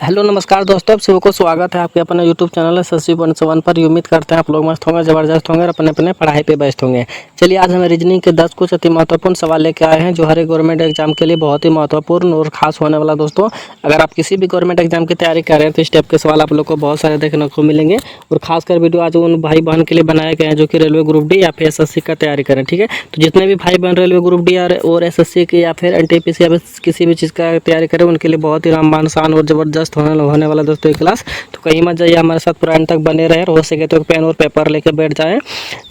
Hello नमस्कार दोस्तों, आप सबको स्वागत है आपके अपने यूट्यूब चैनल SSC-1 पर। उम्मीद करते हैं आप लोग मस्त होंगे, ज़बरदस्त होंगे और अपने अपने पढ़ाई पे व्यस्त होंगे। चलिए आज हम रीजनिंग के 10 कुछ अति महत्वपूर्ण सवाल लेके आए हैं जो हर एक गवर्नमेंट एग्जाम के लिए बहुत ही महत्वपूर्ण और खास होने वाला। दोस्तों अगर आप किसी भी गवर्नमेंट एग्जाम की तैयारी कर रहे हैं तो इस टाइप के सवाल आप लोग को बहुत सारे देखने को मिलेंगे। और खासकर वीडियो आज उन भाई बहन के लिए बनाए गए हैं जो कि रेलवे ग्रुप डी या फिर SSC का तैयारी करें। ठीक है, तो जितने भी भाई बहन रेलवे ग्रुप डी और SSC की या फिर NTPC या फिर किसी भी चीज़ का तैयारी करें उनके लिए बहुत ही रामबाण शान और ज़बरदस्त होने वाला दोस्तों ये क्लास। तो कहीं मत जाइए, हमारे साथ पूरा एंड तक बने रहे और हो सके तो पेन और पेपर लेके बैठ जाएं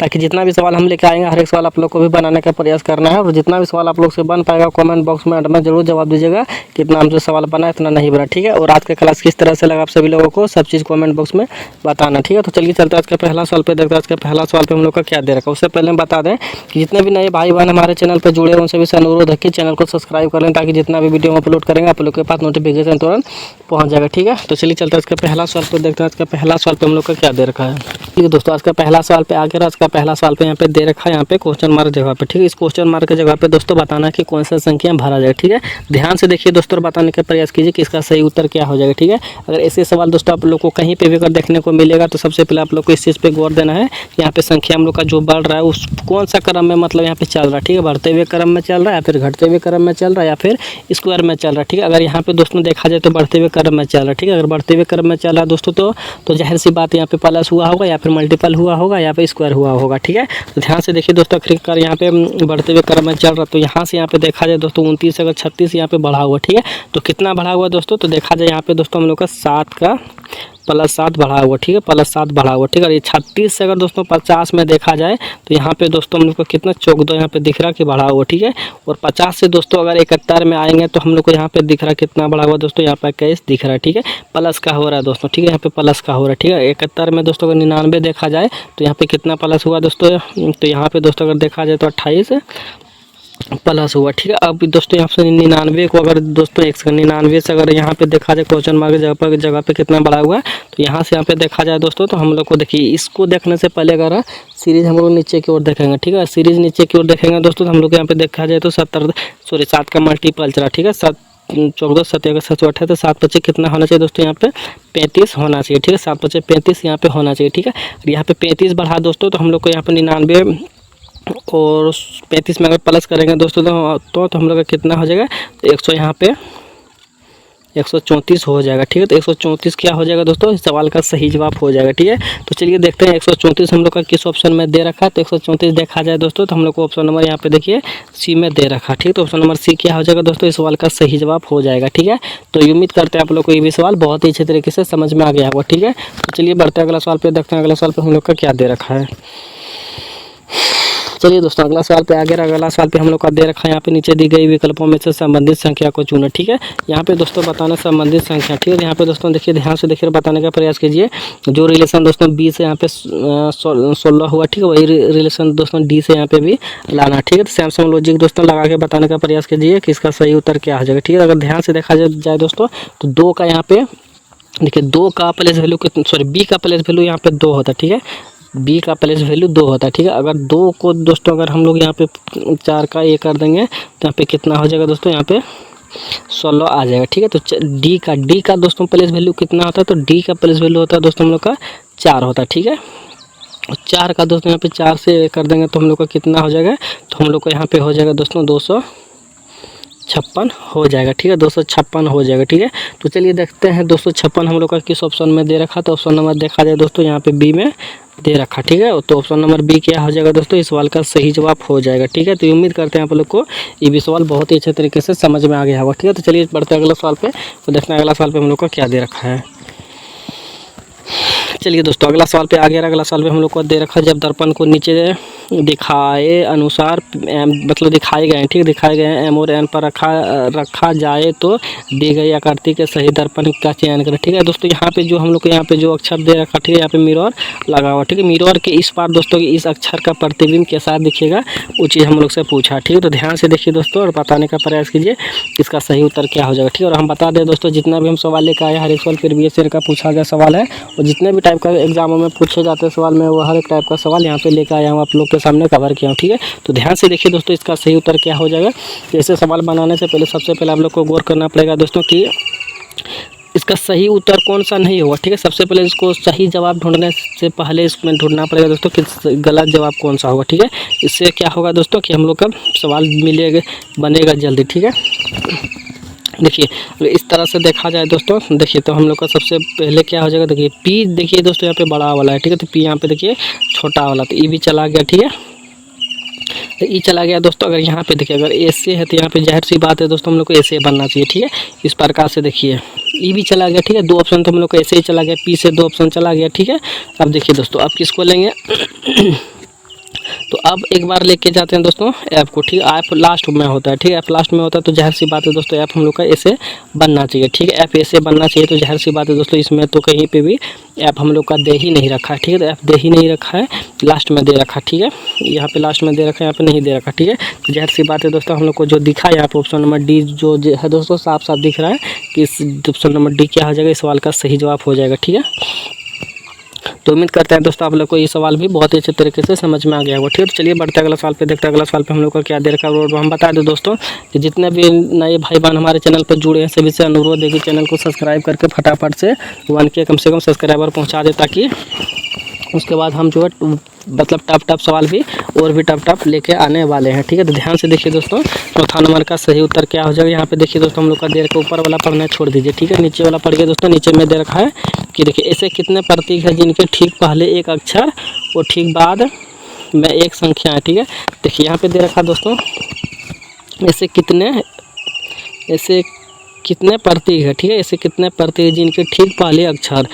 ताकि जितना भी सवाल हम लेके आएंगे हर एक सवाल आप लोग को भी बनाने का प्रयास करना है। और जितना भी सवाल आप लोग से बन पाएगा कमेंट बॉक्स में एंड में जरूर जवाब दीजिएगा, कितना हमसे सवाल बना इतना नहीं बना। ठीक है, और आज का क्लास किस तरह से लगा आप सभी लोगों को सब चीज़ कमेंट बॉक्स में बताना। ठीक है, तो चलिए चलते हैं आज का पहला सवाल पे। देखते हैं आज का पहला सवाल पे हम लोग का क्या दे रखा है। उससे पहले हम बता दें कि जितने भी नए भाई बहन हमारे चैनल पर जुड़े हैं उनसे भी अनुरोध है कि चैनल को सब्सक्राइब कर लें ताकि जितना भी वीडियो अपलोड करेंगे आप लोग के पास नोटिफिकेशन तुरंत पहुंच जाएगा। ठीक है, तो चलिए चलते हैं इसका पहला सवाल पे। देखते हैं आज का पहला सवाल पे हम लोग का क्या दे रखा है। ठीक है दोस्तों, आज का पहला सवाल पे आगे आज का पहला सवाल पे यहाँ पे दे रखा है, यहाँ पे क्वेश्चन मार्क जगह पे। ठीक है, इस क्वेश्चन मार्क की जगह पे दोस्तों बताना है कि कौन सा संख्या भरा जाएगा। ठीक है, ध्यान से देखिए दोस्तों, बताने का प्रयास कीजिए कि इसका सही उत्तर क्या हो जाएगा। ठीक है, अगर ऐसे सवाल दोस्तों आप लोग को कहीं पे भी अगर देखने को मिलेगा तो सबसे पहले आप लोग को इस चीज़ पे गौर देना है। यहाँ पे संख्या हम लोग का जो बढ़ रहा है उस कौन सा क्रम में मतलब यहाँ पे चल रहा है। ठीक है, बढ़ते हुए क्रम में चल रहा है या फिर घटते हुए क्रम में चल रहा है या फिर स्क्वायर में चल रहा है। ठीक है, अगर यहाँ पे दोस्तों देखा जाए तो बढ़ते हुए क्रम में चल रहा है। ठीक है, अगर बढ़ते हुए क्रम में चल रहा है दोस्तों तो जाहिर सी बात यहाँ पे प्लस हुआ होगा या फिर मल्टीपल हुआ होगा या फिर स्क्वायर हुआ होगा। ठीक है, तो ध्यान से देखिए दोस्तों, आखिरकार यहाँ पे बढ़ते हुए क्रम में चल रहा है तो यहाँ से यहाँ पे देखा जाए दोस्तों 29 अगर 36 यहाँ पे बढ़ा हुआ। ठीक है, तो कितना बढ़ा हुआ दोस्तों, तो देखा जाए यहाँ पे दोस्तों हम लोग का 7 का +7 बढ़ा हुआ। ठीक है, +7 बढ़ा हुआ। ठीक है, और ये 36 से अगर दोस्तों 50 में देखा जाए तो यहाँ पे दोस्तों हम लोग को कितना 14 यहाँ पे दिख रहा है कि बढ़ा हुआ। ठीक है, और 50 से दोस्तों अगर 71 में आएंगे तो हम लोग को यहाँ पे दिख रहा है कितना बढ़ा हुआ दोस्तों, यहाँ पे 21 दिख रहा है। ठीक है, प्लस का हो रहा है दोस्तों। ठीक है, यहाँ पे प्लस का हो रहा है। ठीक है, 71 में दोस्तों अगर 99 देखा जाए तो यहाँ पे कितना प्लस हुआ दोस्तों, तो यहाँ पे दोस्तों अगर देखा जाए तो 28 प्लस हुआ। ठीक है, अब दोस्तों यहाँ से 99 को अगर दोस्तों 199 से अगर यहाँ पे देखा जाए क्वेश्चन मार्क जगह पे कितना बढ़ा हुआ है तो यहाँ से यहाँ पे देखा जाए दोस्तों तो हम लोग को देखिए इसको देखने से पहले अगर सीरीज हम लोग नीचे की ओर देखेंगे। ठीक है, सीरीज नीचे की ओर देखेंगे दोस्तों तो हम लोग यहाँ पे देखा जाए तो 7 का मल्टीपल चला। ठीक है, 14 7 7 तो 7 बच्चे कितना होना चाहिए दोस्तों, यहाँ पे 35 होना चाहिए। ठीक है, 7 बच्चे 35 यहाँ पे होना चाहिए। ठीक है, यहाँ पे 35 बढ़ा दोस्तों तो हम लोग को यहाँ पे 99 और 35 में अगर प्लस करेंगे दोस्तों तो हम लोग का कितना हो जाएगा 100 यहाँ पे 134 हो जाएगा। ठीक है, तो 134 क्या हो जाएगा दोस्तों, इस सवाल का सही जवाब हो जाएगा। ठीक है, तो चलिए देखते हैं 134 हम लोग का किस ऑप्शन में दे रखा है। तो 134 देखा जाए दोस्तों तो हम लोग को ऑप्शन नंबर यहाँ पे देखिए सी में दे रखा है। ठीक है, तो ऑप्शन नंबर सी क्या हो जाएगा दोस्तों, इस सवाल का सही जवाब हो जाएगा। ठीक है, तो उम्मीद करते हैं आप लोग को ये भी सवाल बहुत ही अच्छे तरीके से समझ में आ गया होगा। ठीक है, तो चलिए बढ़ते हैं अगला सवाल पे। देखते हैं अगला सवाल पे हम लोग का क्या दे रखा है। चलिए दोस्तों अगला सवाल पे आगे अगला सवाल पे हम लोग का दे रखा है, यहाँ पे नीचे दी गई विकल्पों में से संबंधित संख्या को चुनें। ठीक है, यहाँ पे दोस्तों बताना संबंधित संख्या। ठीक है, यहाँ पे दोस्तों देखिए ध्यान से देखिए बताने का प्रयास कीजिए। जो रिलेशन दोस्तों बी से यहाँ पे 16 हुआ। ठीक है, वही रिलेशन दोस्तों डी से यहाँ पे भी लाना। ठीक है, तो सैमसंग लॉजिक दोस्तों लगा के बताने का प्रयास कीजिए कि इसका सही उत्तर क्या हो जाएगा। ठीक है, अगर ध्यान से देखा जाए दोस्तों तो 2 का यहाँ पे देखिए 2 का प्लेस वैल्यू बी का प्लेस वैल्यू यहाँ पे 2 होता है। ठीक है, बी का प्लेस वैल्यू 2 होता है। ठीक है, अगर 2 को दोस्तों अगर हम लोग यहाँ पे 4 का ये कर देंगे तो यहाँ पे कितना हो जाएगा दोस्तों, यहाँ पे 16 आ जाएगा। ठीक है, तो डी का दोस्तों प्लेस वैल्यू कितना होता है, तो डी का प्लेस वैल्यू होता है दोस्तों हम लोग का 4 होता है। ठीक है, 4 का दोस्तों यहाँ पे 4 से कर देंगे तो हम लोग का कितना हो जाएगा, तो हम लोग को यहाँ पे हो जाएगा दोस्तों 256 हो जाएगा। ठीक है, 256 हो जाएगा। ठीक है, तो चलिए देखते हैं 256 हम लोग का किस ऑप्शन में दे रखा। तो ऑप्शन नंबर देखा जाए दोस्तों यहाँ पे बी में दे रखा। ठीक है, तो ऑप्शन नंबर बी क्या हो जाएगा दोस्तों, इस सवाल का सही जवाब हो जाएगा। ठीक है, तो उम्मीद करते हैं आप लोग को ये भी सवाल बहुत ही अच्छे तरीके से समझ में आ गया होगा। ठीक है, तो चलिए बढ़ते हैं अगला सवाल पे। तो देखना अगला सवाल पे हम लोग को क्या दे रखा है। चलिए दोस्तों अगला सवाल पे आ गया। अगला सवाल पे हम लोग को दे रखा है, जब दर्पण को नीचे दिखाए अनुसार मतलब दिखाए गए। ठीक है, दिखाए गए एम और एन पर रखा जाए तो दी गई आकृति के सही दर्पण का चयन करें। ठीक है दोस्तों, यहाँ पे जो हम लोग को यहाँ पे जो अक्षर दे रखा, ठीक है, यहाँ पे मिरर लगा हुआ। ठीक है, मिरर के इस पार दोस्तों इस अक्षर का प्रतिबिंब के साथ दिखेगा, वो चीज़ हम लोग से पूछा। ठीक है, तो ध्यान से देखिए दोस्तों और बताने का प्रयास कीजिए इसका सही उत्तर क्या हो जाएगा। ठीक है, और हम बता दें दोस्तों जितना भी हम सवाल लेकर आए हर एक सवाल प्रीवियस ईयर का पूछा गया सवाल है और जितने भी टाइप का एग्जामों में पूछे जाते हैं सवाल में वो हर एक टाइप का सवाल यहाँ पे लेकर आया हूँ, आप लोग के सामने कवर किया हूँ। ठीक है, तो ध्यान से देखिए दोस्तों इसका सही उत्तर क्या हो जाएगा। ऐसे सवाल बनाने से पहले सबसे पहले आप लोग को गौर करना पड़ेगा दोस्तों कि इस इसका सही उत्तर कौन सा नहीं होगा, ठीक है। सबसे पहले इसको सही जवाब ढूंढने से पहले इसमें ढूंढना पड़ेगा दोस्तों कि गलत जवाब कौन सा होगा, ठीक है। इससे क्या होगा दोस्तों कि हम लोग का सवाल मिलेगा, बनेगा जल्दी, ठीक है। देखिए इस तरह से देखा जाए दोस्तों, देखिए तो हम लोग का सबसे पहले क्या हो जाएगा, देखिए पी देखिए दोस्तों यहाँ पे बड़ा वाला है, ठीक है। तो पी यहाँ पे देखिए छोटा वाला, तो ई भी चला गया, ठीक है। तो ई चला गया दोस्तों। अगर यहाँ पे देखिए अगर ऐसे है तो यहाँ पे जाहिर सी बात है दोस्तों हम लोग को ऐसे बनना चाहिए, ठीक है। इस प्रकार से देखिए ई भी चला गया, ठीक है। 2 ऑप्शन तो हम लोग को ऐसे ही चला गया, पी से 2 ऑप्शन चला गया, ठीक है। अब देखिए दोस्तों अब किसको लेंगे तो अब एक बार लेके जाते हैं दोस्तों ऐप को, ठीक है। ऐप लास्ट में होता है, ठीक है। ऐप लास्ट में होता है तो जाहिर सी बात है दोस्तों ऐप हम लोग का ऐसे बनना चाहिए, ठीक है। ऐप ऐसे बनना चाहिए तो जाहिर सी बात है दोस्तों इसमें तो कहीं पे भी ऐप हम लोग का दे ही नहीं रखा है, ठीक है। तो ऐप दे ही नहीं रखा है, लास्ट में दे रखा, ठीक है। यहाँ पे लास्ट में दे रखा है, यहाँ पे नहीं दे रखा, ठीक है। तो जाहिर सी बात है दोस्तों हम लोग को जो दिखा है यहाँ पे ऑप्शन नंबर डी जो है दोस्तों साफ साफ दिख रहा है कि इस ऑप्शन नंबर डी क्या हो जाएगा, इस सवाल का सही जवाब हो जाएगा, ठीक है। तो उम्मीद करते हैं दोस्तों आप लोग को ये सवाल भी बहुत ही अच्छे तरीके से समझ में आ गया होगा, ठीक है। तो चलिए बढ़ते अगला सवाल पे देखते हैं। अगला सवाल पे हम लोग का क्या दे रखा है और हम बता दें दोस्तों कि जितने भी नए भाई बहन हमारे चैनल पर जुड़े हैं सभी से अनुरोध है कि चैनल को सब्सक्राइब करके फटाफट से 1 के कम से कम सब्सक्राइबर पहुँचा दे, ताकि उसके बाद हम जो है मतलब टफ सवाल भी और भी टफ लेके आने वाले हैं, ठीक है। तो ध्यान से देखिए दोस्तों चौथा नंबर का सही उत्तर क्या हो जाएगा। यहाँ पे देखिए दोस्तों हम लोग का दे रखा ऊपर वाला पढ़ना छोड़ दीजिए, ठीक है। नीचे वाला पढ़िए दोस्तों। नीचे में दे रखा है कि देखिए ऐसे कितने प्रतीक है जिनके ठीक पहले एक अक्षर और ठीक बाद में एक संख्या है, ठीक है। देखिए यहाँ पे दे रखा दोस्तों ऐसे कितने प्रतीक है, ठीक है। ऐसे कितने प्रतीक जिनके ठीक पहले अक्षर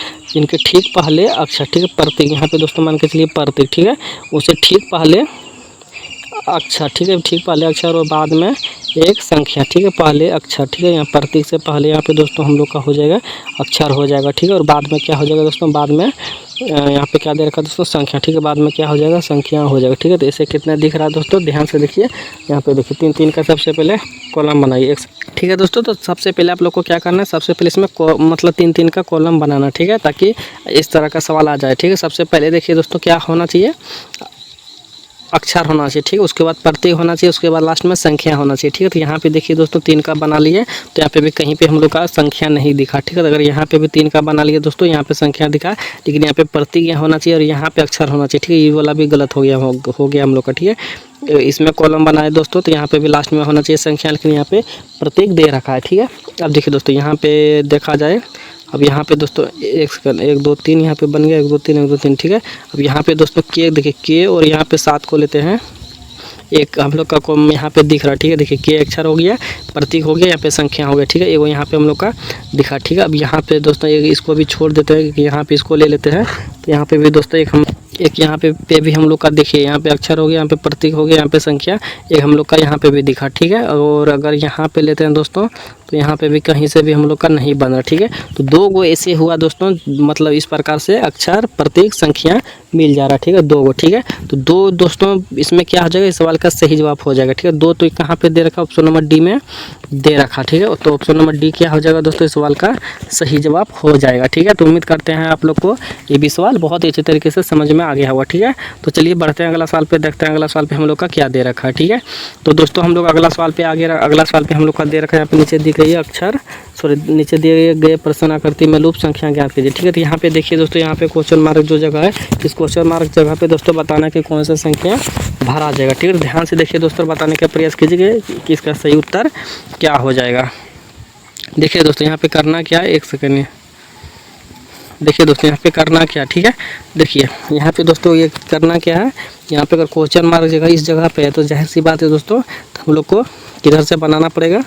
ठीक है प्रतीक, यहाँ पे दोस्तों मान के चलिए प्रतीक, ठीक है। उसे ठीक पहले अक्षर, ठीक है, ठीक पहले अक्षर और बाद में एक संख्या, ठीक है। पहले अक्षर, ठीक है। यहाँ प्रतीक से पहले यहाँ पे दोस्तों हम लोग का हो जाएगा अक्षर हो जाएगा, ठीक है। और बाद में क्या हो जाएगा दोस्तों, बाद में यहाँ पे क्या दे रखा है दोस्तों संख्या, ठीक है। बाद में क्या हो जाएगा संख्या हो जाएगा, ठीक है। तो ऐसे कितना दिख रहा है दोस्तों ध्यान से देखिए। यहाँ पे देखिए 3-3 का सबसे पहले कॉलम बनाइए, ठीक है दोस्तों। तो सबसे पहले आप लोग को क्या करना है, सबसे पहले इसमें मतलब 3-3 का कॉलम बनाना, ठीक है, ताकि इस तरह का सवाल आ जाए, ठीक है। सबसे पहले देखिए दोस्तों क्या होना चाहिए, अक्षर होना चाहिए, ठीक है। उसके बाद प्रतीक होना चाहिए, उसके बाद लास्ट में संख्या होना चाहिए, ठीक है। तो यहाँ पे देखिए दोस्तों 3 का बना लिए तो यहाँ पे भी कहीं पे हम लोग का संख्या नहीं दिखा, ठीक है। तो अगर यहाँ पे भी 3 का बना लिए दोस्तों यहाँ पे संख्या दिखा, लेकिन यहाँ पे प्रतीक होना चाहिए और यहाँ पे अक्षर होना चाहिए, ठीक है। ये वाला भी गलत हो गया हम लोग का, ठीक है। इसमें कॉलम बनाए दोस्तों तो यहाँ पे भी लास्ट में होना चाहिए संख्या, लेकिन यहाँ पे प्रतीक दे रखा है, ठीक है। अब देखिए दोस्तों यहाँ पे देखा जाए, अब यहाँ पे दोस्तों 1 2 3 यहाँ पे बन गया 1 2 3 ठीक है। अब यहाँ पे दोस्तों के देखिए के और यहाँ पे 7 को लेते हैं, एक हम लोग का कॉलम यहाँ पे दिख रहा है, ठीक है। देखिए के अक्षर हो गया, प्रतीक हो गया, यहाँ पे संख्या हो गया, ठीक है। एगो यहाँ पे हम लोग का दिखा, ठीक है। अब यहाँ पे दोस्तों इसको भी छोड़ देते हैं कि यहाँ पे इसको ले लेते हैं। तो यहाँ पे भी दोस्तों एक यहाँ पे भी हम लोग का देखिए यहाँ पे अक्षर हो गया, यहाँ पे प्रतीक हो गया, यहाँ पे संख्या एक हम लोग का यहाँ पे भी दिखा, ठीक है। और अगर यहाँ पे लेते हैं दोस्तों तो यहाँ पे भी कहीं से भी हम लोग का नहीं बन रहा, ठीक है। तो 2 गो ऐसे हुआ दोस्तों, मतलब इस प्रकार से अक्षर प्रतीक संख्या मिल जा रहा है, ठीक है। 2 गो, ठीक है। तो 2 दोस्तों इसमें क्या हो जाएगा, इस सवाल का सही जवाब हो जाएगा, ठीक है। 2 तो कहाँ पे दे रखा, ऑप्शन नंबर डी में दे रखा, ठीक है। तो ऑप्शन नंबर डी क्या हो जाएगा दोस्तों, इस सवाल का सही जवाब हो जाएगा, ठीक है। तो उम्मीद करते हैं आप लोग को ये भी सवाल बहुत ही अच्छे तरीके से समझ में आ गया होगा, ठीक है। तो चलिए बढ़ते हैं अगला सवाल पे, देखते हैं अगला सवाल पे हम लोग का क्या दे रखा है, ठीक है। तो दोस्तों हम लोग अगला सवाल पे अगला सवाल पे हम लोग का दे रखा है, यहाँ पे नीचे दी गई नीचे दिए गए प्रश्न आकृति में लूप संख्या ज्ञात कीजिए, ठीक है। तो यहाँ पे देखिए दोस्तों यहाँ पे क्वेश्चन मार्क जो जगह है, इस क्वेश्चन मार्क जगह पे दोस्तों बताना कि कौन सा संख्या भरा जाएगा, ठीक है। ध्यान से देखिए दोस्तों, बताने का प्रयास कीजिए कि इसका सही उत्तर क्या हो जाएगा। देखिए दोस्तों यहाँ पे करना क्या है, 1 सेकेंड, देखिए दोस्तों यहाँ पे करना क्या, ठीक है। देखिए यहाँ पे दोस्तों ये करना क्या है, यहाँ पे अगर क्वेश्चन मार्क जगह इस जगह पे है तो जाहिर सी बात है दोस्तों तो हम लोग को किधर से बनाना पड़ेगा।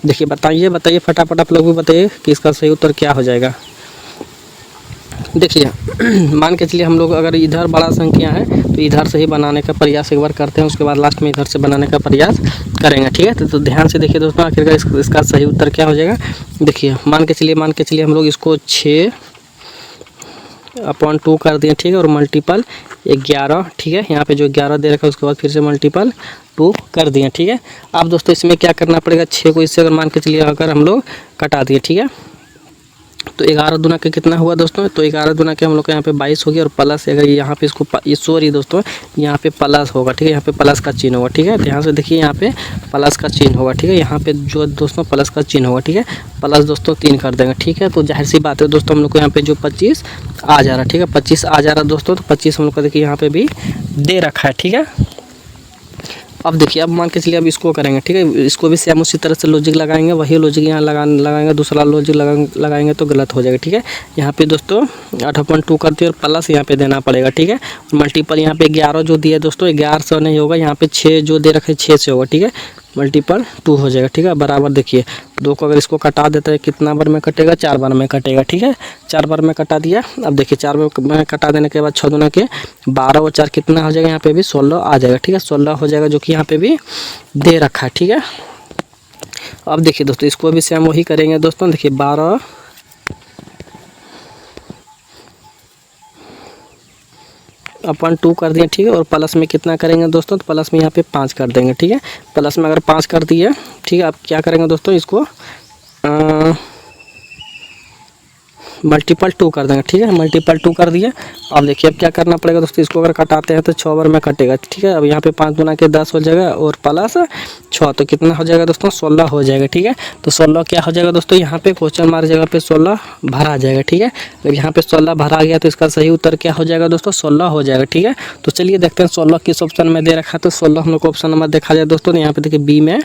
देखिए बताइए फटाफट आप लोग भी बताइए कि इसका सही उत्तर क्या हो जाएगा। देखिए मान के चलिए हम लोग अगर इधर बड़ा संख्या है तो इधर से ही बनाने का प्रयास एक बार करते हैं, उसके बाद लास्ट में इधर से बनाने का प्रयास करेंगे, ठीक है। तो ध्यान से देखिए दोस्तों आखिरकार इसका सही उत्तर क्या हो जाएगा। देखिए मान के चलिए हम लोग इसको 6/2 कर दिए, ठीक है। और मल्टीपल 11, ठीक है। यहाँ पे जो 11 दे रखा है उसके बाद फिर से मल्टीपल 2 कर दिए, ठीक है। अब दोस्तों इसमें क्या करना पड़ेगा, 6 को इससे अगर मान के चलिए अगर हम लोग कटा दिए, ठीक है। तो 11 दूना के कितना हुआ दोस्तों, तो 11 दूना के हम लोग का यहाँ पे 22 हो गया, और प्लस अगर यहाँ पे इसको ये सॉरी दोस्तों यहाँ पे प्लस होगा, ठीक है, यहाँ पे प्लस का चिन्ह होगा, ठीक है। ध्यान से देखिए यहाँ पे प्लस का चिन्ह होगा, ठीक है, यहाँ पे जो दोस्तों प्लस का चिन्ह होगा, ठीक है, प्लस दोस्तों 3 कर देंगे, ठीक है। तो जाहिर सी बात है दोस्तों हम लोग को यहाँ पे जो 25 आ जा रहा है, ठीक है, 25 आ जा रहा है दोस्तों, तो 25 हम लोग को देखिए यहाँ पे भी दे रखा है, ठीक है। अब देखिए, अब मान के चलिए अब इसको करेंगे, ठीक है, इसको भी सेम उसी तरह से लॉजिक लगाएंगे, वही लॉजिक यहाँ लगाएंगे, दूसरा लॉजिक लगाएंगे तो गलत हो जाएगा, ठीक है। यहाँ पे दोस्तों 8/2 कर दिए और प्लस यहाँ पे देना पड़ेगा, ठीक है। मल्टीपल यहाँ पे 11 जो दिया है दोस्तों 11 से नहीं होगा, यहाँ पे 6 जो दे रखे 6 से होगा, ठीक है, मल्टीपल 2 हो जाएगा, ठीक है। बराबर देखिए 2 को अगर इसको कटा देता है कितना बार में कटेगा, 4 बार में कटेगा, ठीक है, 4 बार में कटा दिया। अब देखिए 4 बार में कटा देने के बाद 6 दूना के 12 और 4 कितना हो जाएगा, यहाँ पे भी 16 आ जाएगा, ठीक है, 16 हो जाएगा, जो कि यहाँ पे भी दे रखा है, ठीक है। अब देखिए दोस्तों इसको भी सेम वही करेंगे दोस्तों, देखिए 12/2 कर दिए, ठीक है, और प्लस में कितना करेंगे दोस्तों, तो प्लस में यहाँ पे 5 कर देंगे, ठीक है। प्लस में अगर 5 कर दिए, ठीक है, अब क्या करेंगे दोस्तों इसको मल्टीपल 2 कर देंगे, ठीक है, मल्टीपल 2 कर दिए। अब देखिए अब क्या करना पड़ेगा दोस्तों, इसको अगर कटाते हैं तो 6 बार में कटेगा, ठीक है। अब यहाँ पे 5 दूना के 10 हो जाएगा और प्लस 6 तो कितना हो जाएगा दोस्तों 16 हो जाएगा, ठीक है। तो 16 क्या हो जाएगा दोस्तों, यहाँ पे क्वेश्चन मार्क जगह पे 16 भरा जाएगा, ठीक है। अगर यहाँ पे 16 भरा गया तो इसका सही उत्तर क्या हो जाएगा दोस्तों 16 हो जाएगा, ठीक है। तो चलिए देखते हैं 16 किस ऑप्शन में दे रखा है, तो 16 हम लोग को ऑप्शन नंबर देखा जाए दोस्तों, यहाँ पे देखिए बी में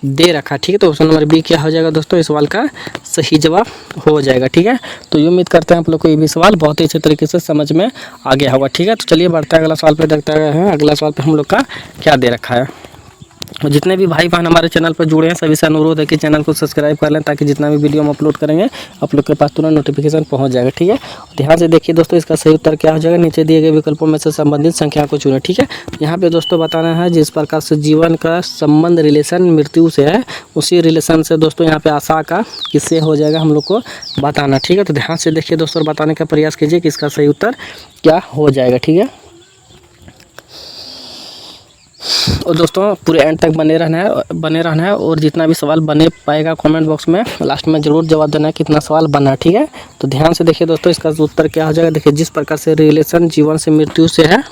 दे रखा, ठीक है। तो ऑप्शन नंबर बी क्या हो जाएगा दोस्तों, इस सवाल का सही जवाब हो जाएगा, ठीक है। तो ये उम्मीद करते हैं आप लोग को ये भी सवाल बहुत ही अच्छे तरीके से समझ में आ गया होगा, ठीक है। तो चलिए बढ़ते हैं अगला सवाल पे, देखते हैं अगला सवाल पे हम लोग का क्या दे रखा है। और जितने भी भाई बहन हमारे चैनल पर जुड़े हैं सभी से अनुरोध है कि चैनल को सब्सक्राइब कर लें, ताकि जितना भी वीडियो हम अपलोड करेंगे आप लोग के पास तुरंत नोटिफिकेशन पहुंच जाएगा, ठीक है। ध्यान से देखिए दोस्तों इसका सही उत्तर क्या हो जाएगा, नीचे दिए गए विकल्पों में से संबंधित संख्या को चुनें, ठीक है। यहाँ पे दोस्तों बताना है जिस प्रकार से जीवन का संबंध रिलेशन मृत्यु से है, उसी रिलेशन से दोस्तों यहाँ पे आशा का किससे हो जाएगा हम लोग को बताना, ठीक है। तो ध्यान से देखिए दोस्तों बताने का प्रयास कीजिए कि इसका सही उत्तर क्या हो जाएगा, ठीक है। और दोस्तों पूरे एंड तक बने रहना है और जितना भी सवाल बने पाएगा कमेंट बॉक्स में लास्ट में ज़रूर जवाब देना है कितना सवाल बना, ठीक है। तो ध्यान से देखिए दोस्तों इसका उत्तर क्या हो जाएगा, देखिए जिस प्रकार से रिलेशन जीवन से मृत्यु से है,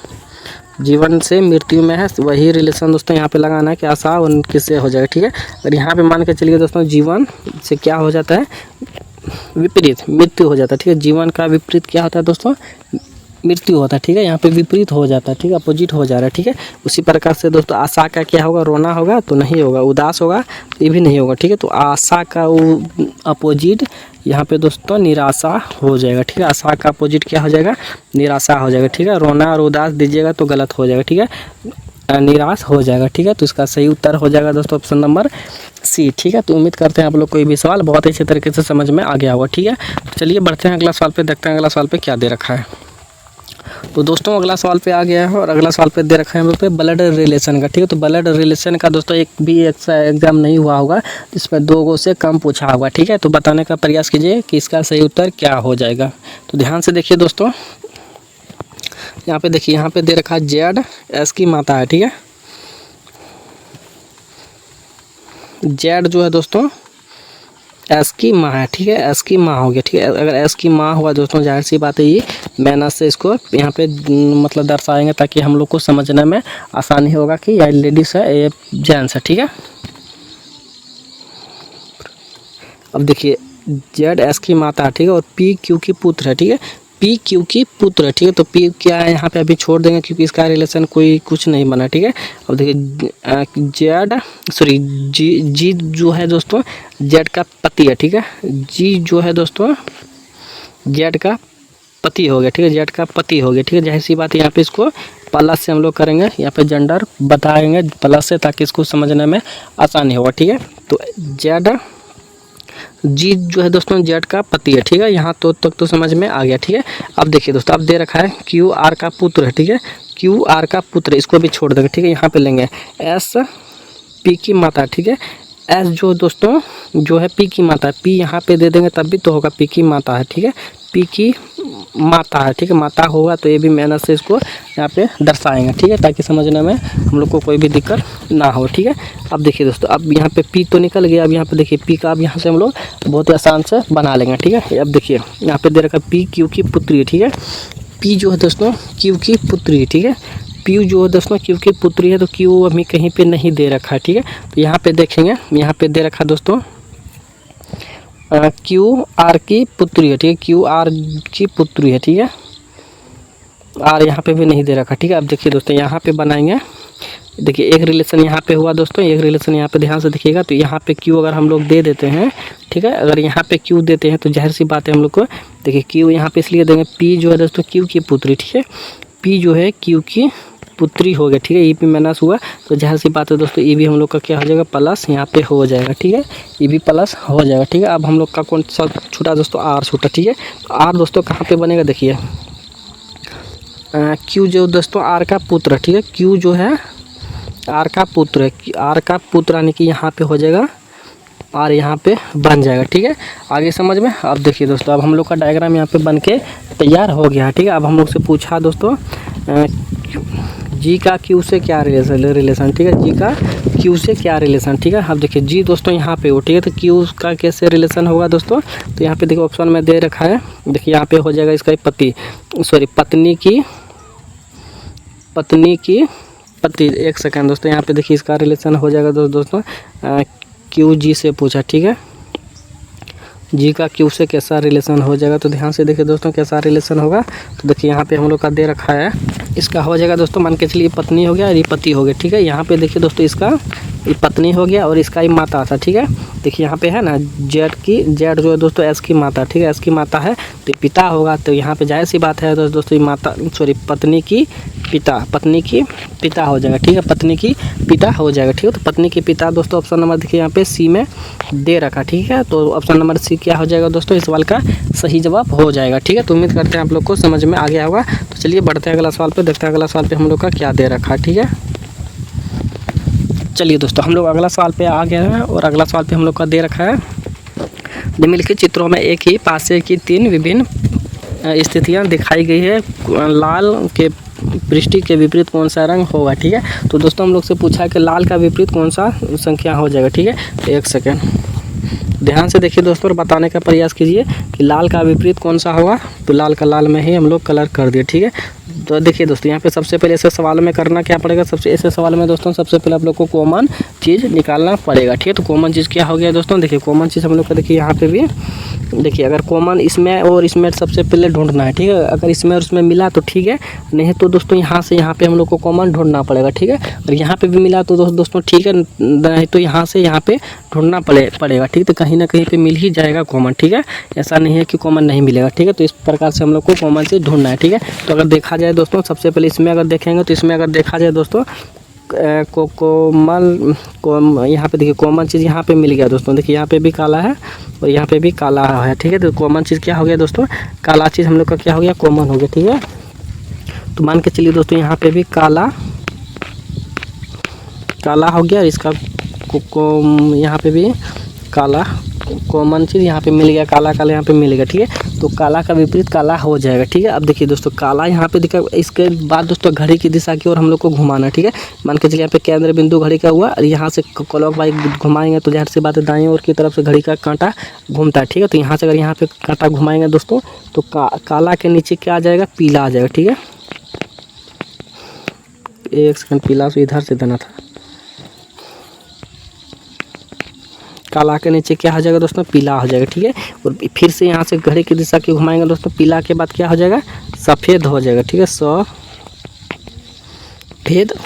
जीवन से मृत्यु में है, वही रिलेशन दोस्तों यहाँ पे लगाना है कि आशा और किससे हो जाएगा, ठीक है। अगर यहाँ पे मान के चलिए दोस्तों जीवन से क्या हो जाता है, विपरीत मृत्यु हो जाता है, ठीक है। जीवन का विपरीत क्या होता है दोस्तों, मृत्यु होता है, ठीक है। यहाँ पे विपरीत हो जाता है, ठीक है, अपोजिट हो जा रहा है, ठीक है। उसी प्रकार से दोस्तों आशा का क्या होगा, रोना होगा तो नहीं होगा, उदास होगा तो ये भी नहीं होगा, ठीक है। तो आशा का अपोजिट यहाँ पे दोस्तों निराशा हो जाएगा, ठीक है। आशा का अपोजिट क्या हो जाएगा, निराशा हो जाएगा, ठीक है। रोना और उदास दीजिएगा तो गलत हो जाएगा, ठीक है, निराश हो जाएगा, ठीक है। तो इसका सही उत्तर हो जाएगा दोस्तों ऑप्शन नंबर सी, ठीक है। तो उम्मीद करते हैं आप लोग को ये भी सवाल बहुत अच्छे तरीके से समझ में आ गया होगा, ठीक है। तो चलिए बढ़ते हैं अगला सवाल पे, देखते हैं अगला सवाल पे क्या दे रखा है। तो दोस्तों अगला सवाल पे आ गया है और अगला सवाल पे दे रखा है हम लोग पे ब्लड रिलेशन का, ठीक है। तो ब्लड रिलेशन का दोस्तों एक भी एग्जाम नहीं हुआ होगा जिसमें 2 से कम पूछा होगा, ठीक है। तो बताने का प्रयास कीजिए कि इसका सही उत्तर क्या हो जाएगा। तो ध्यान से देखिए दोस्तों यहाँ पे देखिए, यहाँ पे दे रखा है जेड एस की माता है, ठीक है। जेड जो है दोस्तों एस की माँ है, ठीक है, एस की माँ हो गया, ठीक है। अगर एस की माँ हुआ दोस्तों जाहिर सी बात है ये मैनस से इसको यहाँ पे मतलब दर्शाएंगे ताकि हम लोग को समझने में आसानी होगा कि यह लेडीज है ये जेंट्स है, ठीक है। अब देखिए जेड एस की माता है, ठीक है, और पी क्यू की पुत्र है, ठीक है, पी क्यू की पुत्र है, ठीक है। तो पी क्या है यहाँ पे अभी छोड़ देंगे क्योंकि इसका रिलेशन कोई कुछ नहीं बना, ठीक है। अब देखिए जेड सॉरी जी जो है दोस्तों जेड का पति है, ठीक है। जी जो है दोस्तों जेड का पति हो गया, ठीक है, जेड का पति हो गया, ठीक है। जाहिर सी बात है यहाँ पे इसको प्लस से हम लोग करेंगे, यहाँ पे जेंडर बताएंगे प्लस से ताकि इसको समझने में आसानी होगा, ठीक है। तो जेड जी जो है दोस्तों जेड का पति है, ठीक है। यहाँ तो तक तो समझ में आ गया, ठीक है। अब देखिए दोस्तों अब दे रखा है क्यू आर का पुत्र है, ठीक है, क्यू आर का पुत्र, इसको भी छोड़ देंगे, ठीक है। यहाँ पे लेंगे एस पी की माता, ठीक है। एस जो दोस्तों जो है पी की मात्रा, पी यहाँ पे दे देंगे तब भी तो होगा पी की मात्रा है, ठीक है, पी की मात्रा है, ठीक है, मात्रा होगा तो ये भी मेहनत से इसको यहाँ पे दर्शाएंगे, ठीक है, ताकि समझने में हम लोग को कोई भी दिक्कत ना हो, ठीक है। अब देखिए दोस्तों, अब यहाँ पे पी तो निकल गया, अब यहाँ पे देखिए पी का अब यहाँ से हम लोग बहुत ही आसान से बना लेंगे, ठीक है। अब देखिए यहाँ पे दे रखा पी क्यू की पुत्री है, ठीक है, पी जो है दोस्तों क्यू की पुत्री है, ठीक है, पी जो है दोस्तों क्यू की पुत्री है, तो क्यू अभी कहीं पे नहीं दे रखा है, ठीक है। तो यहाँ पे देखेंगे, यहाँ पे दे रखा दोस्तों क्यू आर की पुत्री है, ठीक है, क्यू आर की पुत्री है, ठीक है, आर यहाँ पे भी नहीं दे रखा, ठीक है। अब देखिए दोस्तों यहाँ पे बनाएंगे, देखिए एक रिलेशन यहाँ पे हुआ दोस्तों, एक रिलेशन यहाँ पे ध्यान से देखिएगा, तो यहाँ पे क्यू अगर हम लोग दे देते हैं, ठीक है, अगर यहाँ पे क्यू देते हैं तो जाहिर सी बात है हम लोग को, देखिए क्यू यहाँ पे इसलिए देंगे, पी जो है दोस्तों क्यू की पुत्री, ठीक है, पी जो है क्यू की पुत्री हो गया, ठीक है, ई भी माइनस हुआ तो जाहिर सी बात है दोस्तों ई भी हम लोग का क्या हो जाएगा प्लस यहाँ पे हो जाएगा, ठीक है, ई भी प्लस हो जाएगा, ठीक है। अब हम लोग का कौन सा छूटा दोस्तों, आर छूटा, ठीक है। तो आर दोस्तों कहाँ पे बनेगा, देखिए क्यू जो दोस्तों आर का पुत्र, ठीक है, क्यू जो है आर का पुत्र है, आर का पुत्र यानी कि यहाँ पे हो जाएगा आर यहाँ पे बन जाएगा, ठीक है, आगे समझ में। अब देखिए दोस्तों, अब हम लोग का डायग्राम यहाँ पे बन के तैयार हो गया है, ठीक है। अब हम लोग से पूछा दोस्तों जी का क्यू से क्या रिलेशन, ठीक है, जी का क्यू से क्या रिलेशन, ठीक है। अब देखिए जी दोस्तों यहाँ पे हो, ठीक है, तो क्यू का कैसे रिलेशन होगा दोस्तों, तो यहाँ पे देखिए ऑप्शन में दे रखा है, देखिए यहाँ पे हो जाएगा इसका पत्नी की पति, एक सेकंड दोस्तों, यहाँ पे देखिए इसका रिलेशन हो जाएगा दोस्तों क्यू जी से पूछा, ठीक है, जी का क्यू से कैसा रिलेशन हो जाएगा, तो ध्यान से देखिए दोस्तों कैसा रिलेशन होगा, तो देखिए यहाँ पे हम लोग का दे रखा है, इसका हो जाएगा दोस्तों मान के चलिए पत्नी हो गया और ये पति हो गया, ठीक है। यहाँ पे देखिए दोस्तों इसका ये पत्नी हो गया और इसका ही माता था, ठीक है, देखिए यहाँ पे है ना जेड जो है दोस्तों एस की माता, ठीक है, एस की माता है तो पिता होगा, तो यहाँ पे जाहिर सी बात है दोस्तों ये माता पत्नी की पिता हो जाएगा, ठीक है, पत्नी की पिता हो जाएगा, ठीक है। तो पत्नी की पिता दोस्तों ऑप्शन नंबर देखिए यहाँ पे सी में दे रखा, ठीक है, तो ऑप्शन नंबर सी क्या हो जाएगा दोस्तों इस सवाल का सही जवाब हो जाएगा, ठीक है। तो उम्मीद करते हैं आप लोग को समझ में आ गया होगा। तो चलिए बढ़ते हैं अगला सवाल पे, देखते हैं अगला सवाल पे हम लोग का क्या दे रखा है, ठीक है। चलिए दोस्तों हम लोग अगला सवाल पे आ गए हैं और अगला सवाल पे हम लोग का दे रखा है निम्नलिखित चित्रों में एक ही पासे की 3 विभिन्न स्थितियां दिखाई गई है, लाल के पृष्ठ के विपरीत कौन सा रंग होगा, ठीक है। तो दोस्तों हम लोग से पूछा है कि लाल का विपरीत कौन सा संख्या हो जाएगा, ठीक है, तो एक सेकेंड ध्यान से देखिए दोस्तों और बताने का प्रयास कीजिए कि लाल का विपरीत कौन सा होगा, तो लाल का लाल में ही हम लोग कलर कर दिए, ठीक है। तो देखिए दोस्तों यहाँ पे सबसे पहले ऐसे सवाल में करना क्या पड़ेगा, ऐसे सवाल में दोस्तों सबसे पहले आप लोग को कॉमन चीज़ निकालना पड़ेगा, ठीक है। तो कॉमन चीज़ क्या हो गया दोस्तों, देखिए कॉमन चीज़ हम लोग का देखिए यहाँ पे भी देखिए अगर कॉमन इसमें और इसमें सबसे पहले ढूंढना है, ठीक है, अगर इसमें और इसमें मिला तो ठीक है, नहीं तो दोस्तों यहाँ से यहाँ पे हम लोग को कॉमन ढूंढना पड़ेगा, ठीक है। और यहाँ पे भी मिला तो दोस्तों ठीक है, नहीं तो यहाँ से यहाँ पे ढूंढना पड़ेगा, ठीक है। तो कहीं ना कहीं पे मिल ही जाएगा कॉमन, ठीक है, ऐसा नहीं है कि कॉमन नहीं मिलेगा, ठीक है। तो इस प्रकार से हम लोग को कॉमन से ढूंढना है, ठीक है। तो अगर देखा जाए दोस्तों सबसे पहले इसमें अगर देखेंगे तो इसमें अगर देखा जाए दोस्तों यहाँ पे देखिए कॉमन चीज़ यहाँ पे मिल गया दोस्तों, देखिए यहाँ पे भी काला है और यहाँ पे भी काला है, ठीक है। तो कॉमन चीज़ क्या हो गया दोस्तों, काला चीज़ हम लोग का क्या हो गया कॉमन हो गया, ठीक है। तो मान के चलिए दोस्तों यहाँ पे भी काला हो गया और इसका यहाँ पे भी काला कॉमन चीज़ यहाँ पे मिल गया, काला यहाँ पे मिल गया, ठीक है। तो काला का विपरीत काला हो जाएगा, ठीक है। अब देखिए दोस्तों काला यहाँ पे दिखा, इसके बाद दोस्तों घड़ी की दिशा की ओर हम लोग को घुमाना, ठीक है। मान के चलिए यहाँ पे केंद्र बिंदु घड़ी का हुआ और यहाँ से क्लॉकवाइज घुमाएंगे तो जाहिर सी बात है दाईं ओर की तरफ से घड़ी का कांटा घूमता है, ठीक है। तो यहाँ से अगर यहाँ पे कांटा घुमाएंगे दोस्तों तो काला के नीचे क्या आ जाएगा, पीला आ जाएगा, ठीक है। एक सेकंड, पीला से इधर से देना था, काला के नीचे क्या हो जाएगा दोस्तों, पीला हो जाएगा, ठीक है। और फिर से यहाँ से घड़ी की दिशा की घुमाएंगे दोस्तों, पीला के बाद क्या हो जाएगा, सफ़ेद हो जाएगा, ठीक है, सफ़ेद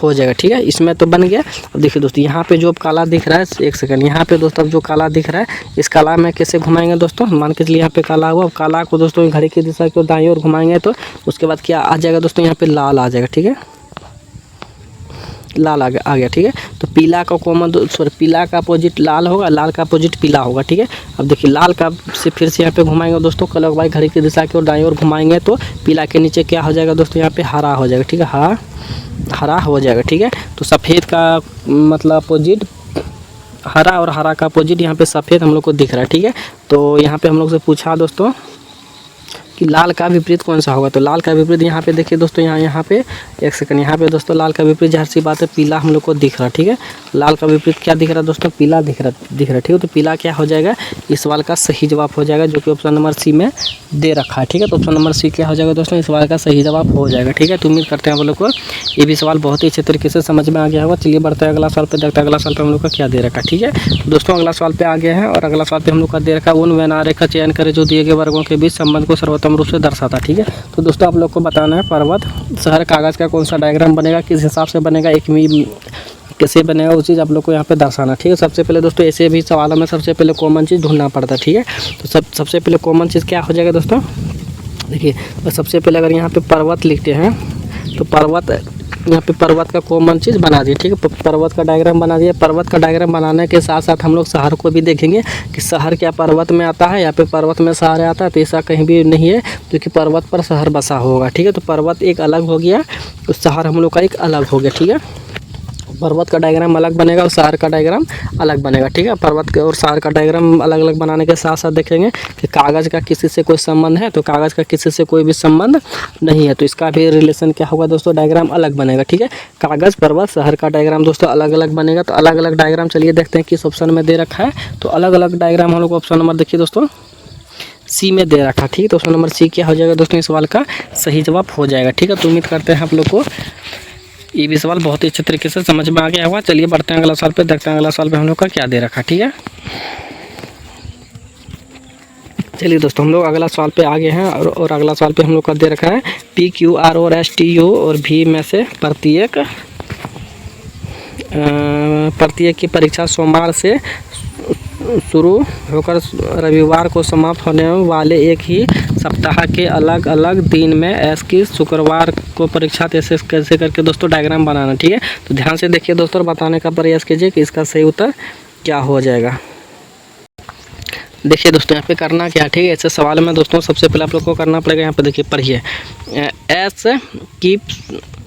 हो जाएगा, ठीक है। इसमें तो बन गया। अब देखिए दोस्तों यहाँ पे जो काला दिख रहा है, एक सेकंड, यहाँ पे दोस्तों अब जो काला दिख रहा है इस काला में कैसे घुमाएंगे दोस्तों, मान के चलिए यहाँ पे काला हुआ, काला को दोस्तों घड़ी की दिशा की दाईं ओर घुमाएंगे तो उसके बाद क्या आ जाएगा दोस्तों, यहाँ पे लाल आ जाएगा, ठीक है, लाल आ गया, ठीक है। तो पीला का पीला का अपोजिट लाल होगा, लाल का अपोजिट पीला होगा, ठीक है। अब देखिए लाल का से फिर से यहाँ पे घुमाएंगे दोस्तों क्लॉकवाइज घड़ी की दिशा की ओर दाईं ओर घुमाएंगे तो पीला के नीचे क्या हो जाएगा दोस्तों, यहाँ पे हरा हो जाएगा, ठीक है, हरा हो जाएगा, ठीक है। तो सफ़ेद का मतलब अपोजिट हरा और हरा का अपोजिट यहाँ पे सफ़ेद हम लोग को दिख रहा है। ठीक है, तो यहाँ पे हम लोग से पूछा दोस्तों कि लाल का विपरीत कौन सा होगा। तो लाल का विपरीत यहाँ पे देखिए दोस्तों, यहाँ पे एक सेकंड, यहाँ पे दोस्तों लाल का विपरीत जाहिर सी बात है पीला हम लोग को दिख रहा है। ठीक है, लाल का विपरीत क्या दिख रहा है दोस्तों, पीला दिख रहा है। ठीक है, तो पीला क्या हो जाएगा, इस सवाल का सही जवाब हो जाएगा, जो कि ऑप्शन नंबर सी में दे रखा है। ठीक है, तो ऑप्शन नंबर सी क्या हो जाएगा दोस्तों, इस सवाल का सही जवाब हो जाएगा। ठीक है, तो उम्मीद करते हैं आप लोग को ये भी सवाल बहुत ही अच्छे तरीके से समझ में आ गया होगा। चलिए बढ़ते हैं अगला सवाल पे, देखते हैं अगला सवाल पे हम लोग का क्या दे रखा है। ठीक है, तो दोस्तों अगला सवाल पे आ गया है और अगला सवाल पे हम लोग का दे रखा है उन व्यनारे का चयन करें जो दिए गए वर्गों के बीच संबंध को सर्वोत्तम रूप से दर्शाता। ठीक है, तो दोस्तों आप लोग को बताना है पर्वत शहर कागज़ का कौन सा डायग्राम बनेगा, किस हिसाब से बनेगा, कैसे बनेगा, वो चीज़ आप लोग को यहाँ पे दर्शाना। ठीक है, सबसे पहले दोस्तों ऐसे भी सवालों में सबसे पहले कॉमन चीज़ ढूंढना पड़ता है। ठीक है, तो सबसे पहले कॉमन चीज़ क्या हो जाएगा दोस्तों, देखिए तो सबसे पहले अगर यहाँ पे पर्वत लिखते हैं तो पर्वत, यहाँ पे पर्वत का कॉमन चीज़ बना दिए। ठीक है, पर्वत का डायग्राम बना दिया। पर्वत का डायग्राम बनाने के साथ साथ हम लोग शहर को भी देखेंगे कि शहर क्या पर्वत में आता है या फिर पर्वत में शहर आता है, तो ऐसा कहीं भी नहीं है क्योंकि पर्वत पर शहर बसा होगा। ठीक है, तो पर्वत एक अलग हो गया, तो शहर हम लोग का एक अलग हो गया। ठीक है, पर्वत का डायग्राम अलग बनेगा और शहर का डायग्राम अलग बनेगा। ठीक है, पर्वत के और शहर का डायग्राम अलग अलग बनाने के साथ साथ देखेंगे कि कागज़ का किसी से कोई संबंध है तो कागज़ का किसी से कोई भी संबंध नहीं है, तो इसका भी रिलेशन क्या होगा दोस्तों, डायग्राम अलग बनेगा। ठीक है, कागज़, पर्वत, शहर का डायग्राम दोस्तों अलग अलग बनेगा। तो अलग अलग डायग्राम चलिए देखते हैं किस ऑप्शन में दे रखा है। तो अलग अलग डायग्राम हम लोग ऑप्शन नंबर देखिए दोस्तों सी में दे रखा है। ठीक है, तो ऑप्शन नंबर सी क्या हो जाएगा दोस्तों, इस सवाल का सही जवाब हो जाएगा। ठीक है, तो उम्मीद करते हैं आप लोग को ये भी सवाल बहुत ही अच्छे तरीके से समझ में आ गया होगा। चलिए बढ़ते हैं अगला सवाल पे, देखते हैं अगला सवाल पे हम लोग का क्या दे रखा है। ठीक है, चलिए दोस्तों हम लोग अगला सवाल पे आ गए हैं और अगला सवाल पे हम लोग का दे रखा है पी क्यू आर और एस टी यू और भी में से प्रत्येक की परीक्षा सोमवार से शुरू होकर रविवार को समाप्त होने वाले एक ही सप्ताह के अलग अलग दिन में एस की शुक्रवार को परीक्षा कैसे करके दोस्तों डायग्राम बनाना। ठीक है, तो ध्यान से देखिए दोस्तों, बताने का प्रयास कीजिए कि इसका सही उत्तर क्या हो जाएगा। देखिए दोस्तों यहाँ पे करना क्या, ठीक है, ऐसे सवाल में दोस्तों सबसे पहले आप लोग को करना पड़ेगा, यहाँ पे देखिए पढ़िए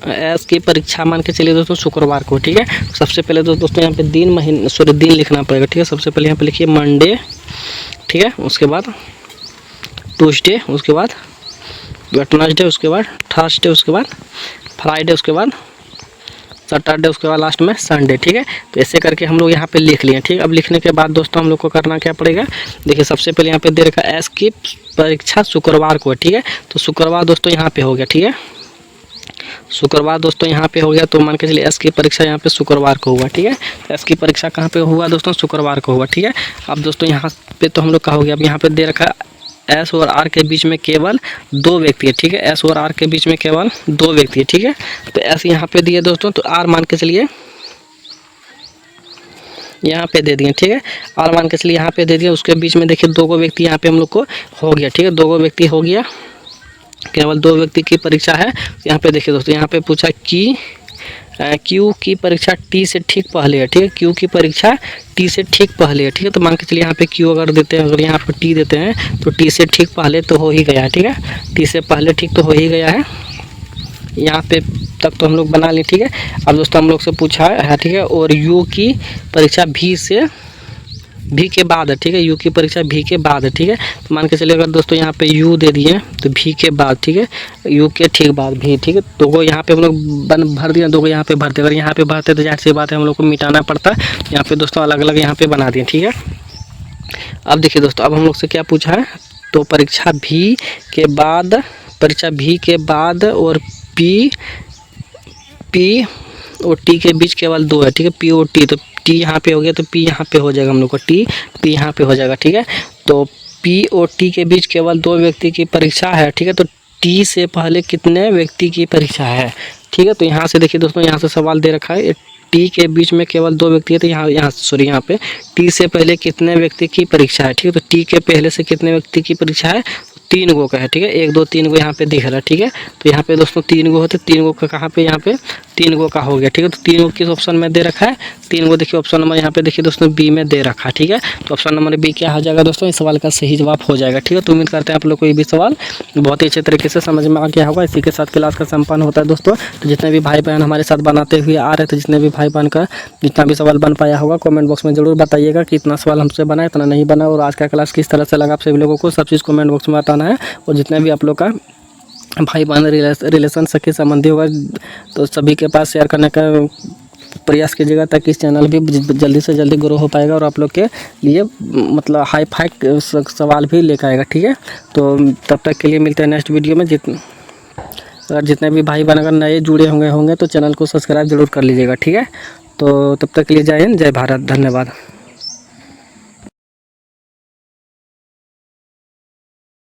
एस की परीक्षा मान के चलिए दोस्तों शुक्रवार को। ठीक है, सबसे पहले तो दोस्तों यहाँ पे दिन लिखना पड़ेगा। ठीक है, सबसे पहले यहाँ पे लिखिए मंडे। ठीक है, उसके बाद ट्यूसडे, उसके बाद वेडनेसडे, उसके बाद थर्सडे, उसके बाद फ्राइडे, उसके बाद सैटरडे, उसके बाद लास्ट में संडे। ठीक है, तो ऐसे करके हम लोग यहाँ पे लिख लिए। ठीक है, अब लिखने के बाद दोस्तों हम लोग को करना क्या पड़ेगा, देखिए सबसे पहले यहाँ पे दे रखा है एस की परीक्षा शुक्रवार को। ठीक है, तो शुक्रवार दोस्तों यहाँ पे हो गया। ठीक है, शुक्रवार दोस्तों यहाँ पे हो गया, तो मान के चलिए एस की परीक्षा यहाँ पे शुक्रवार को हुआ। ठीक है, एस की परीक्षा कहाँ पे हुआ दोस्तों, शुक्रवार को हुआ। ठीक है, अब दोस्तों यहाँ पे तो हम लोग का हो गया। अब यहाँ पे दे रखा है एस और आर के बीच में केवल 2 व्यक्ति है। ठीक है, एस और आर के बीच में केवल 2 व्यक्ति है। ठीक है, तो एस यहाँ पे दिए दोस्तों, तो आर मान के चलिए यहाँ पे दे दिए। ठीक है, आर मान के चलिए यहाँ पे दे दिया, उसके बीच में देखिए 2 व्यक्ति यहाँ पे हम लोग को हो गया। ठीक है, 2 व्यक्ति हो गया, केवल 2 व्यक्ति की परीक्षा है। यहाँ पे देखिए दोस्तों, यहाँ पे पूछा कि क्यू की परीक्षा टी से ठीक पहले है। ठीक है, क्यू की परीक्षा टी से ठीक पहले है। ठीक है, तो मान के चलिए यहाँ पे क्यू अगर देते हैं, अगर यहाँ पे टी देते हैं तो टी से ठीक पहले तो हो ही गया है। ठीक है, टी से पहले ठीक तो हो ही गया है, यहाँ पे तक तो हम लोग बना लें। ठीक है, अब दोस्तों हम लोग से पूछा है, ठीक है, और यू की परीक्षा भी के बाद है। ठीक है, यू की परीक्षा भी के बाद है। ठीक है, तो मान के चलिए अगर दोस्तों यहाँ पे यू दे दिए तो भी के बाद। ठीक है, यू के ठीक बाद भी। ठीक है, 2 को यहाँ पे हम लोग भर दिया, 2 को यहाँ पे भरते, अगर यहाँ पे भरते तो जाहिर सी बात है हम लोग को मिटाना पड़ता है। यहाँ पे दोस्तों अलग अलग यहाँ पे बना दिए। ठीक है, अब देखिए दोस्तों, अब हम लोग से क्या पूछा है, तो परीक्षा भी के बाद और पी और टी के बीच केवल 2 है। ठीक है, पी और टी, तो टी यहाँ पे हो गया तो पी यहाँ पे हो जाएगा हम लोग को, पी यहाँ पे हो जाएगा। ठीक है, तो पी और टी के बीच केवल 2 व्यक्ति की परीक्षा है। ठीक है, तो टी से पहले कितने व्यक्ति की परीक्षा है। ठीक है, तो यहाँ से देखिए दोस्तों, यहाँ से सवाल दे रखा है टी के बीच में केवल 2 व्यक्ति है, तो यहाँ पे टी से पहले कितने व्यक्ति की परीक्षा है। ठीक है, तो टी के पहले से कितने व्यक्ति की परीक्षा है, 3 गो का है। ठीक है, 1 2 3 गो यहाँ पे दिख रहा है। ठीक है, तो यहाँ पे दोस्तों 3 गो होते, 3 गो का कहाँ पे, यहाँ पे 3 गो का हो गया। ठीक है, तो 3 गो किस ऑप्शन में दे रखा है, 3 को देखिए ऑप्शन नंबर यहाँ पे देखिए दोस्तों बी में दे रखा है, ठीक है। तो ऑप्शन नंबर बी क्या हो जाएगा दोस्तों, इस सवाल का सही जवाब हो जाएगा, ठीक है। तो उम्मीद करते हैं आप लोग को ये भी सवाल बहुत ही अच्छे तरीके से समझ में आ गया होगा। इसी के साथ क्लास का संपन्न होता है दोस्तों। तो जितने भी भाई बहन हमारे साथ बनाते हुए आ रहे थे, जितने भी भाई बहन का जितना भी सवाल बन पाया होगा, कमेंट बॉक्स में जरूर बताइएगा कि इतना सवाल हमसे बना, इतना नहीं बना, और आज का क्लास किस तरह से लगा आप सभी लोगों को, सब चीज़ कमेंट बॉक्स में बताना है। और जितने भी आप लोग का भाई बहन रिलेशन सखी संबंधी होगा तो सभी के पास शेयर करने का प्रयास कीजिएगा, ताकि इस चैनल भी जल्दी से जल्दी ग्रो हो पाएगा और आप लोग के लिए मतलब हाई फाई सवाल भी लेकर आएगा, ठीक है। तो तब तक के लिए मिलते हैं नेक्स्ट वीडियो में। अगर जितने भी भाई बहन अगर नए जुड़े होंगे तो चैनल को सब्सक्राइब जरूर कर लीजिएगा, ठीक है। तो तब तक के लिए जय हिंद, जय भारत, धन्यवाद।